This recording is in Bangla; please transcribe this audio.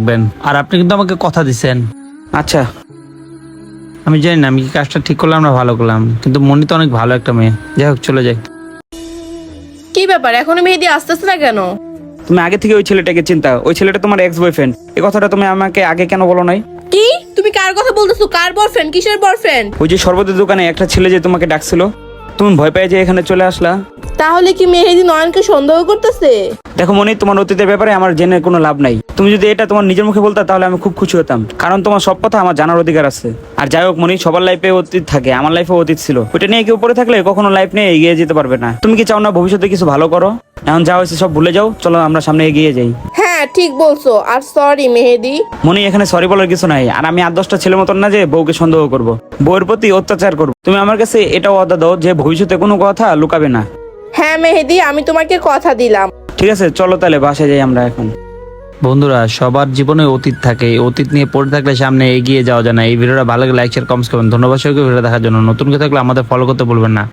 থাকবেন। আর আপনি কিন্তু আমাকে কথা দিচ্ছেন। আচ্ছা আমি জানি না আমি কি কাজটা ঠিক করলাম না ভালো করলাম, কিন্তু মনি তো অনেক ভালো একটা মেয়ে। যাই হোক, চলে যাই। কি ব্যাপার, এখনো মেহেদি আসতেছে না কেন? তুমি আগে থেকে ওই ছেলেটাকে চিন্তা, ওই ছেলেটা তোমার এক্স বয়ফ্রেন্ড। এই কথাটা তুমি আমাকে আগে কেন বলো নাই? কি? তুমি কার কথা বলতেছো? কার বয়ফ্রেন্ড? কিসের বয়ফ্রেন্ড? ওই যে শরবতের দোকানে একটা ছেলে যে তোমাকে ডাকছিল, তুমি ভয় পেয়ে যে এখানে চলে আসলা। তাহলে কি মেহেদি নয়নকে সন্দেহ করতেছে? দেখো মনি, তোমার অতীতের ব্যাপারে আমার জেনে কোনো লাভ নাই। তুমি যদি এটা তোমার নিজের মুখে বলতা তাহলে আমি খুব খুশি হতাম, কারণ তোমার সব কথা আমার জানার অধিকার আছে। আর যাই হোক মনি, সবার লাইফে অতীত থাকে, আমার লাইফে অতীত ছিল। ওইটা নিয়ে কেউ পড়ে থাকলে কখনো লাইফ নিয়ে এগিয়ে যেতে পারবে না। তুমি কি চাও না ভবিষ্যতে কিছু ভালো করো? এখন যা হয়েছে সব ভুলে যাও, চলো আমরা সামনে এগিয়ে যাই। হ্যাঁ ঠিক বলছো, আর সরি মেহেদি। মনি, এখানে সরি বলার কিছু নাই। আর আমি 8-10টা ছেলের মতন না যে বউকে সন্দেহ করব, বউয়ের প্রতি অত্যাচার করব। তুমি আমার কাছে এটাও ওয়াদা দাও যে ভবিষ্যতে কোনো কথা লুকাবে না। হ্যাঁ মেহেদি, আমি তোমাকে কথা দিলাম। ঠিক আছে, চলো তাহলে বাসায় যাই আমরা এখন। বন্ধুরা, সবার জীবনে অতীত থাকে, এই অতীত নিয়ে পড়ে থাকলে সামনে এগিয়ে যাওয়া যায় না। এই ভিডিওটা ভালো লাগলে লাইক শেয়ার কমেন্টস করবেন। ধন্যবাদ সবাইকে ভিডিও দেখার জন্য। নতুন কেউ থাকলে আমাদের ফলো করতে ভুলবেন না।